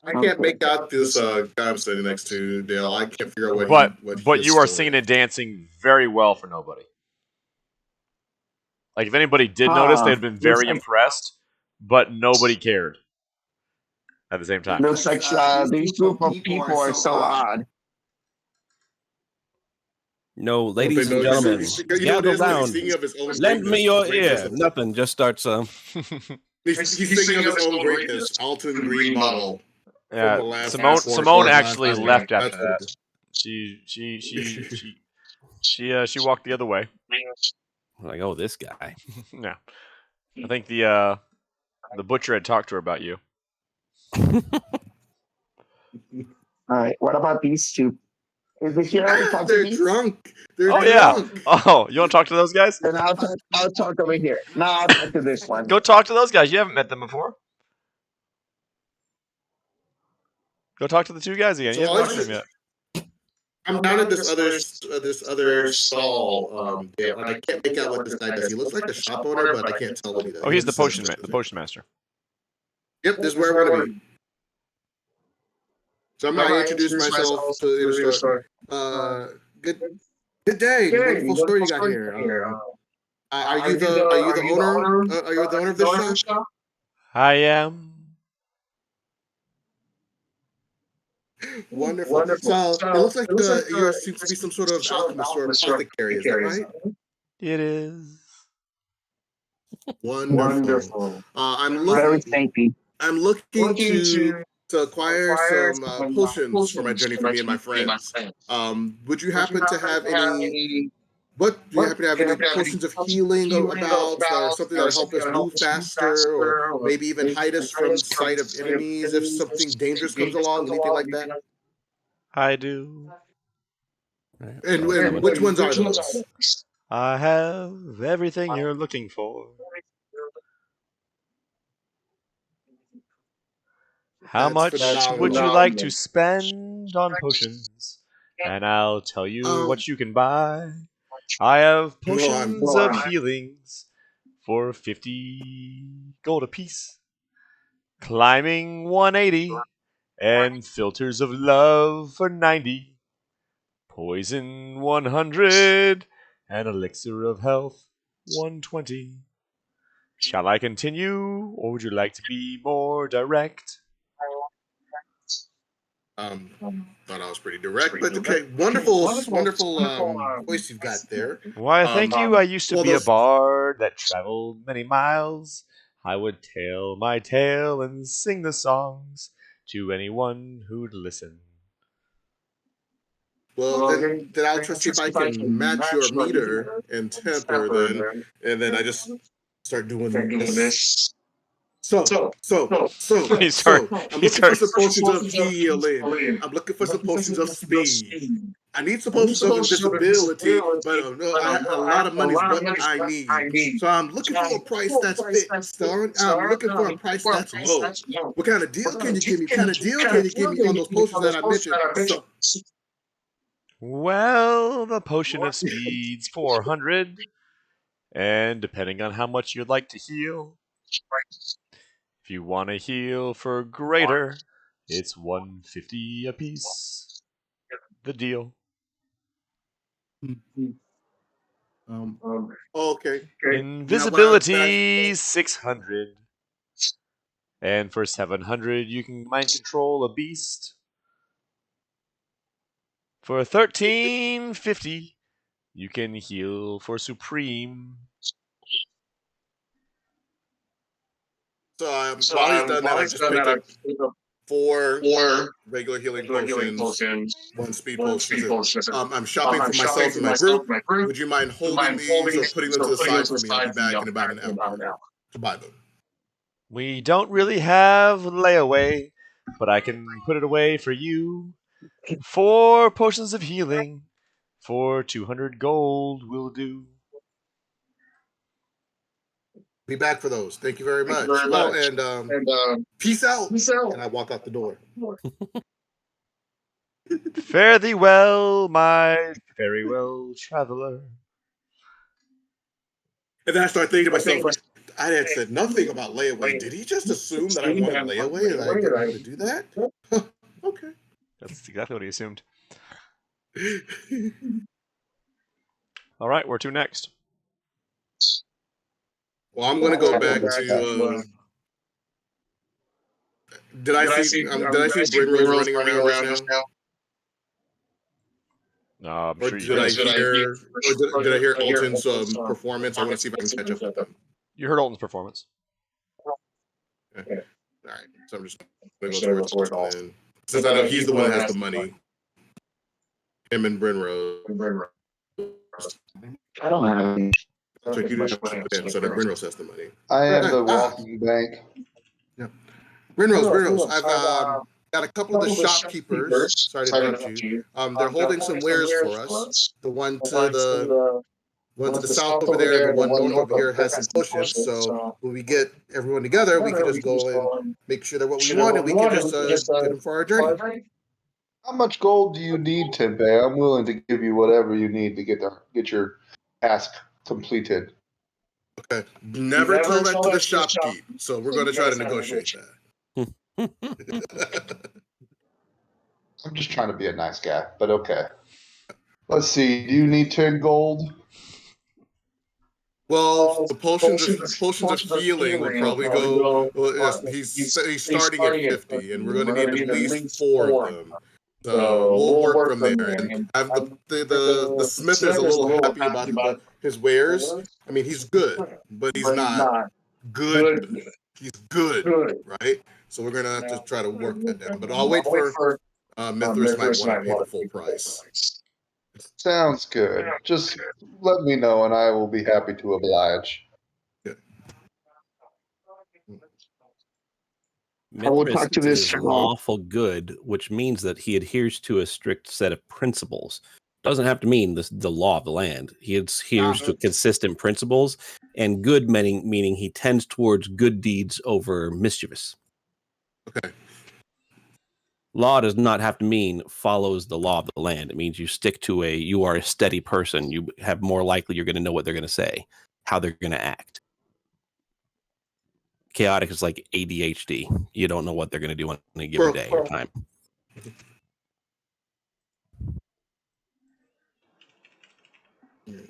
I can't make out this guy I'm sitting next to, Dale. I can't figure out what But you are singing and dancing very well for nobody. Like, if anybody did notice, they'd been very impressed, but nobody cared at the same time. Looks like these group of people are so odd. No, ladies and gentlemen, gather round. Lend me your ear. Nothing, just starts. He's singing of his own greatness. Alton Green Bottle. Yeah, Simone actually left after that. She walked the other way. Like, oh, this guy. Yeah, I think the butcher had talked to her about you. All right, what about these two? Is the hero talk to They're me? drunk. They're Oh drunk. yeah. Oh, you want to talk to those guys? Then I'll talk over here. No, I'll talk to this one. Go talk to those guys. You haven't met them before. Go talk to the two guys again. You haven't talked to them yet. I'm down at this other stall, Dale, and I can't make out what this guy does. He looks like the shop owner, but I can't tell what he does. Oh, he's the potion master. Yep, this is where I want to be. So I'm gonna introduce myself to the store. Good day. Wonderful store you got here. Are you the owner? Are you the owner of this shop? I am. Wonderful. So it looks like you seem to be some sort of alchemist or apothecary. Is that right? It is. Wonderful. I'm Very thanky. looking to acquire some potions for my journey for me and my friends. Would you happen to have any? Do you happen to have any potions of healing about, or something that will help us move faster, or maybe even hide us from sight of enemies if something dangerous comes along, anything like that? I do. And which ones are those? I have everything you're looking for. How much would you like to spend on potions? And I'll tell you what you can buy. I have potions of healings for 50 gold apiece, climbing 180, and filters of love for 90, poison 100, and elixir of health 120. Shall I continue, or would you like to be more direct? Thought I was pretty direct, but okay, wonderful voice you've got there. Why, thank you. I used to be a bard that traveled many miles. I would tell my tale and sing the songs to anyone who'd listen. Well, then I'll try to see if I can match your meter and temper then, and then I just start doing this. So, I'm looking for some potions of healing. I'm looking for some potions of speed. I need some potions of invisibility, but a lot of money is what I need. So I'm looking for a price that's fixed. I'm looking for a price that's low. What kind of deal can you give me? What kind of deal can you give me on those potions that I mentioned? Well, the potion of speed's 400, and depending on how much you'd like to heal, if you want to heal for greater, it's 150 apiece. The deal. Okay. Invisibility 600. And for 700, you can mind control a beast. For 1350, you can heal for supreme. So while he's done that, I just picked up 4 regular healing potions, 1 speed potion. I'm shopping for myself and my group. Would you mind holding these or putting them to the side for me? I'll be back in about an hour to buy them. We don't really have layaway, but I can put it away for you. 4 potions of healing for 200 gold will do. Be back for those. Thank you very much. Well, and peace out. And I walk out the door. Fare thee well, my very well traveler. And then I start thinking to myself, I had said nothing about layaway. Did he just assume that I wanted layaway and I didn't have to do that? Okay. That's exactly what he assumed. All right, where to next? Well, I'm going to go back to. Did I see Brinrose running around just now? No, I'm or sure you did I did. hear Alton's performance? I want to see if I can catch up with them. You heard Alton's performance. Okay. All right. So I'm just going to go towards Alton. Since I know he's the one that has the money. Him and Brinrose. I don't have any. So you just keep it in so that Brinrose has the money. I am the walking bank. Yeah. Brinrose. I've got a couple of the shopkeepers. Sorry to interrupt you. They're holding some wares for us. The one to the south over there, and the one north over here has some potions. So when we get everyone together, we can just go and make sure that what we want, and we can just get them for our journey. How much gold do you need, Tempe? I'm willing to give you whatever you need to get your task completed. Okay. Never tell that to the shopkeep. So we're going to try to negotiate that. I'm just trying to be a nice guy, but okay. Let's see. Do you need 10 gold? Well, the potions of healing will probably go. Well, yes, he's starting at 50, and we're going to need at least 4 of them. So we'll work from there. And the smith is a little happy about his wares. I mean, he's good, but he's not good. He's good, right? So we're gonna have to try to work that down. But I'll wait for Mithras might want to pay the full price. Sounds good. Just let me know, and I will be happy to oblige. I will talk to this is lawful good, which means that he adheres to a strict set of principles. Doesn't have to mean the law of the land. He adheres to consistent principles, and good meaning he tends towards good deeds over mischievous. Okay. Law does not have to mean follows the law of the land. It means you are a steady person. You have more likely you're going to know what they're going to say, how they're going to act. Chaotic is like ADHD. You don't know what they're going to do on a given day or time.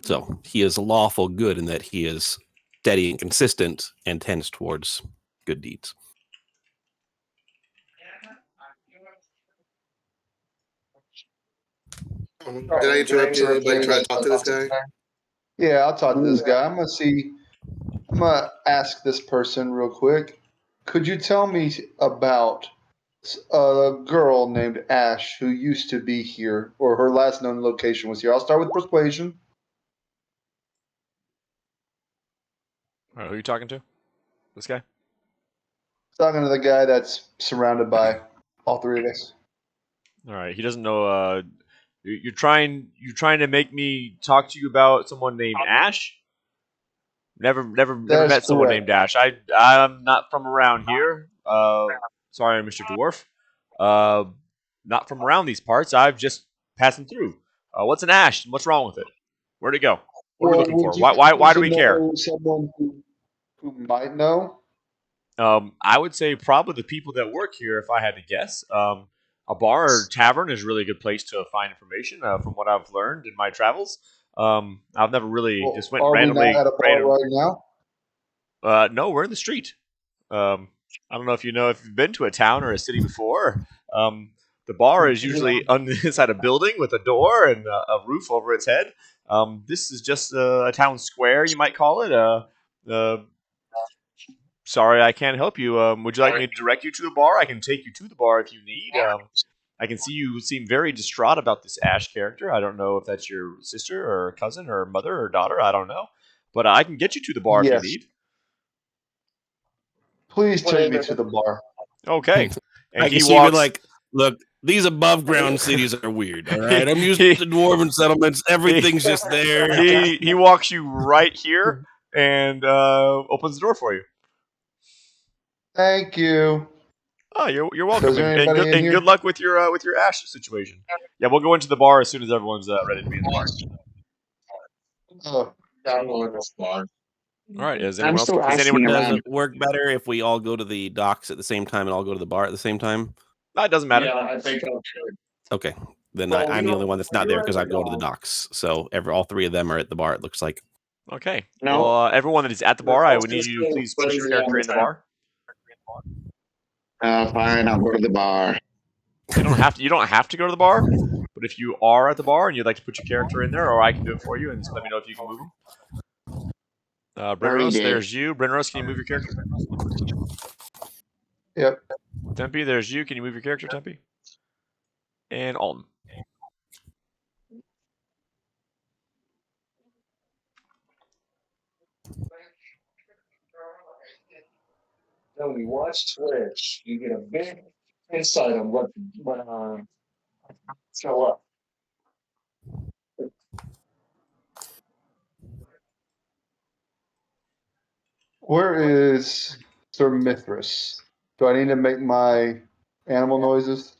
So he is lawful good in that he is steady and consistent and tends towards good deeds. Did I interrupt you? Anybody try to talk to this guy? Yeah, I'll talk to this guy. I'm gonna ask this person real quick. Could you tell me about a girl named Ash who used to be here, or her last known location was here? I'll start with persuasion. All right, who are you talking to? This guy? Talking to the guy that's surrounded by all 3 of us. All right, he doesn't know. You're trying to make me talk to you about someone named Ash. Never met someone named Ash. I'm not from around here. Sorry, Mr. Dwarf. Not from around these parts. I've just passing through. What's an ash? What's wrong with it? Where'd it go? What are we looking for? Why do we care? Someone who might know. I would say probably the people that work here, if I had to guess. A bar or tavern is a really good place to find information. From what I've learned in my travels, I've never really just went randomly. We not at a bar right now? No, we're in the street. I don't know if you've been to a town or a city before. The bar is usually inside a building with a door and a roof over its head. This is just a town square, you might call it. Sorry, I can't help you. Would you like me to direct you to the bar? I can take you to the bar if you need. I can see you seem very distraught about this Ash character. I don't know if that's your sister or cousin or mother or daughter. I don't know. But I can get you to the bar if you need. Please take me to the bar. Okay. And I can see you like, look, these above ground cities are weird. All right, I'm used to dwarven settlements. Everything's just there. He walks you right here and opens the door for you. Thank you. Oh, you're welcome. And good luck with your Ash situation. Yeah, we'll go into the bar as soon as everyone's ready to be in the bar. Bar. All right. Does I'm still asking does around. it work better if we all go to the docks at the same time and all go to the bar at the same time? No, it doesn't matter. Yeah, I think Okay. Then I'm the only one that's not there because I go to the docks. So all three of them are at the bar, it looks like. Okay. No. Well, everyone that is at the bar, I would need you to please push your character in the bar. Fine, I'll go to the bar. You don't have to go to the bar, but if you are at the bar and you'd like to put your character in there, or I can do it for you and just let me know if you can move him. Brynrose, there's you. Brynrose, can you move your character? Yep. Tempe, there's you. Can you move your character, Tempe? And Alton. When we watch Twitch, you get a big insight on what show up. Where is Sir Mithras? Do I need to make my animal noises?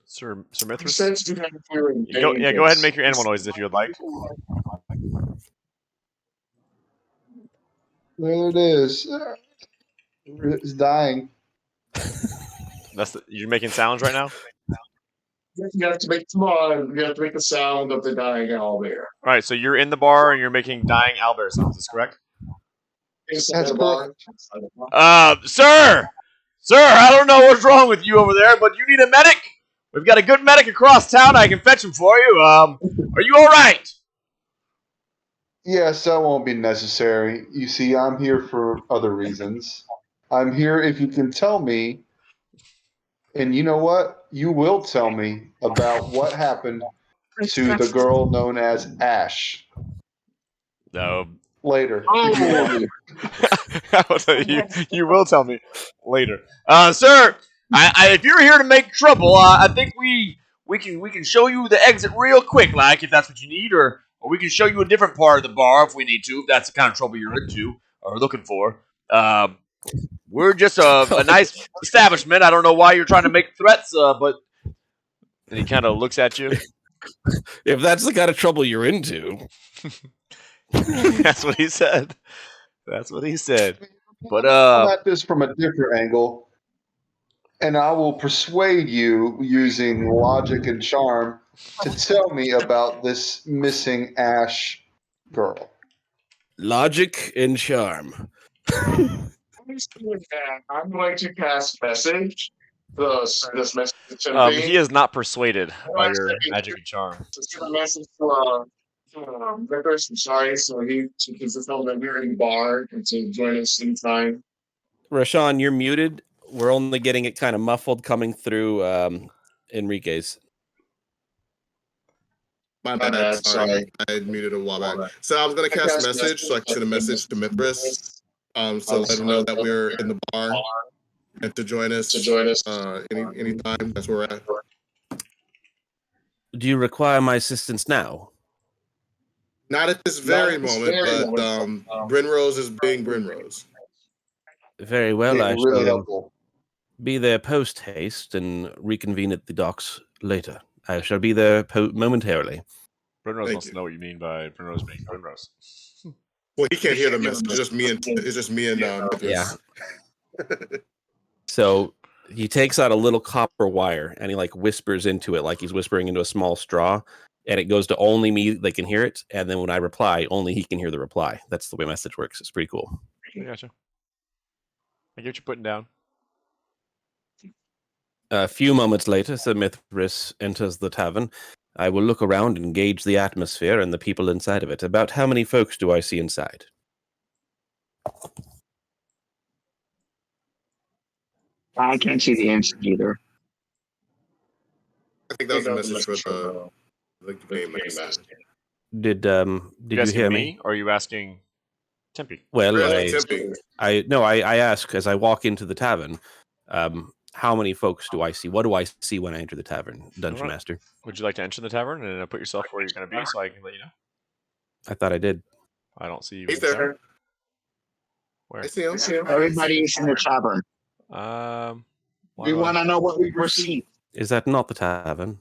Sir Mithras? Go ahead and make your animal noises if you would like. There it is. It's dying. You're making sounds right now? You have to make the sound of the dying owlbear. All right, so you're in the bar and you're making dying owlbear sounds. Is correct? That's correct. Sir, I don't know what's wrong with you over there, but you need a medic. We've got a good medic across town. I can fetch him for you. Are you all right? Yes, that won't be necessary. You see, I'm here for other reasons. I'm here if you can tell me, and you know what? You will tell me about what happened to the girl known as Ash. No. Later. I will tell you. You will tell me later, sir. If you're here to make trouble, I think we can show you the exit real quick, like if that's what you need, or we can show you a different part of the bar if we need to, if that's the kind of trouble you're into or looking for. We're just a nice establishment. I don't know why you're trying to make threats, but and he kind of looks at you. If that's the kind of trouble you're into. That's what he said. But I'm at this from a different angle, and I will persuade you using logic and charm to tell me about this missing Ash girl. Logic and charm. I'm going to cast message. This message. He is not persuaded by your magic and charm. Send a message to Vickers. I'm sorry, so he can just know that we're in the bar and to join us anytime. Rashawn, you're muted. We're only getting it kind of muffled coming through Enrique's. My bad. Sorry. I had muted a while back. So I was going to cast a message, so I can send a message to Mithras. So let him know that we're in the bar and to join us anytime. That's where we're at. Do you require my assistance now? Not at this very moment, but Brynrose is being Brynrose. Very well, I really shall helpful. be there post haste and reconvene at the docks later. I shall be there momentarily. Brinrose Thank wants to you. know what you mean by Brinrose being Brinrose. Well, he can't hear the message. It's just me and Yeah. Mithras. So he takes out a little copper wire and he like whispers into it like he's whispering into a small straw, and it goes to only me, they can hear it, and then when I reply, only he can hear the reply. That's the way message works. It's pretty cool. I gotcha. I get what you're putting down. A few moments later, Sir Mithras enters the tavern. I will look around and gauge the atmosphere and the people inside of it. About how many folks do I see inside? I can't see the answer either. I think that was a message for the game master. Did You you asking hear me, me? or are you asking Tempe? Well, Tempe. I ask as I walk into the tavern. How many folks do I see? What do I see when I enter the tavern, Dungeon Alright. Master? Would you like to enter the tavern and put yourself where you're going to be so I can let you know? I thought I did. I don't see you. He's in the tavern. there. Where? I see him. Everybody's in the tavern. Why We do I- want to know what we receive. Is that not the tavern?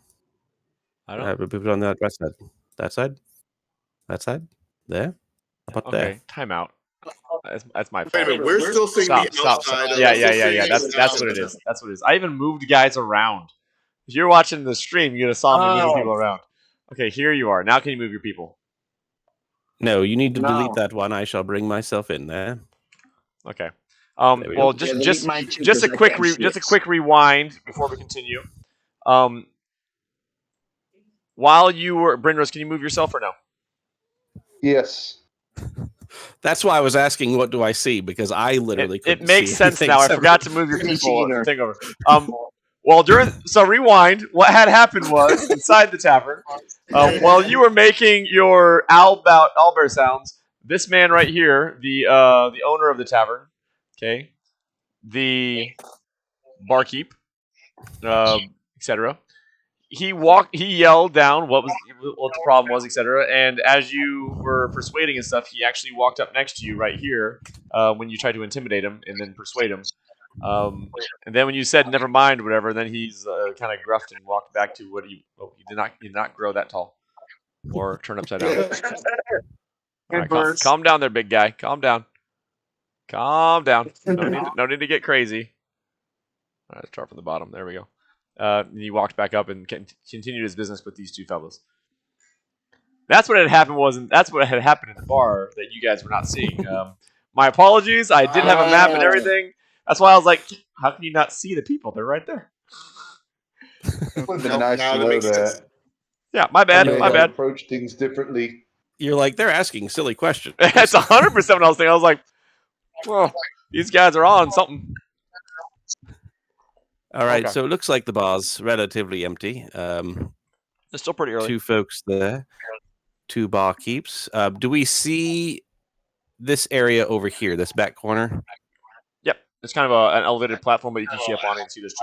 I don't. People on that side. That side? That side? There? How about Okay, time out. That's my Wait a fault. minute, we're still seeing Stop, the stop, outside. stop. of- Yeah, we're still yeah, yeah, yeah. seeing That's the what it is. outside. That's what it is. I even moved guys around. If you're watching the stream, you would have saw me moving people around. Okay, here you are. Now can you move your people? No, you need to No. delete that one. I shall bring myself in there. Okay. There we Well, go. just mine too, just a 'cause I quick can't see just a it. quick rewind before we continue. While you were Brinrose, can you move yourself or no? Yes. That's why I was asking, what do I see? Because I literally It couldn't makes see sense anything now. I except forgot for- to move your Couldn't see people. either. Take over. Well, rewind. What had happened was inside the tavern, while you were making your owlbear sounds, this man right here, the owner of the tavern, okay, the barkeep, etc. He yelled down what the problem was, etc. And as you were persuading and stuff, he actually walked up next to you right here when you tried to intimidate him and then persuade him. And then when you said never mind, whatever, then he's kind of gruffed and walked back to what he did not grow that tall or turn upside down. All right, calm down there, big guy. Calm down. Calm down. No need to get crazy. All right, let's start from the bottom. There we go. And he walked back up and continued his business with these two fellows. That's what had happened. That's what had happened in the bar that you guys were not seeing. My apologies. I did have a map and everything. That's why I was like, how can you not see the people? They're right there. It would have been Now- nice now to that know makes sense. that. Yeah, my bad. They My had bad. approached things differently. You're like, they're asking silly questions. That's 100% what I was thinking. I was like, well, these guys are on something. All right, Okay. so it looks like the bar's relatively empty. It's still pretty early. Two folks there, two barkeeps. Do we see this area over here, this back corner? Yep. It's kind of an elevated platform, but you can see up on it and see there's two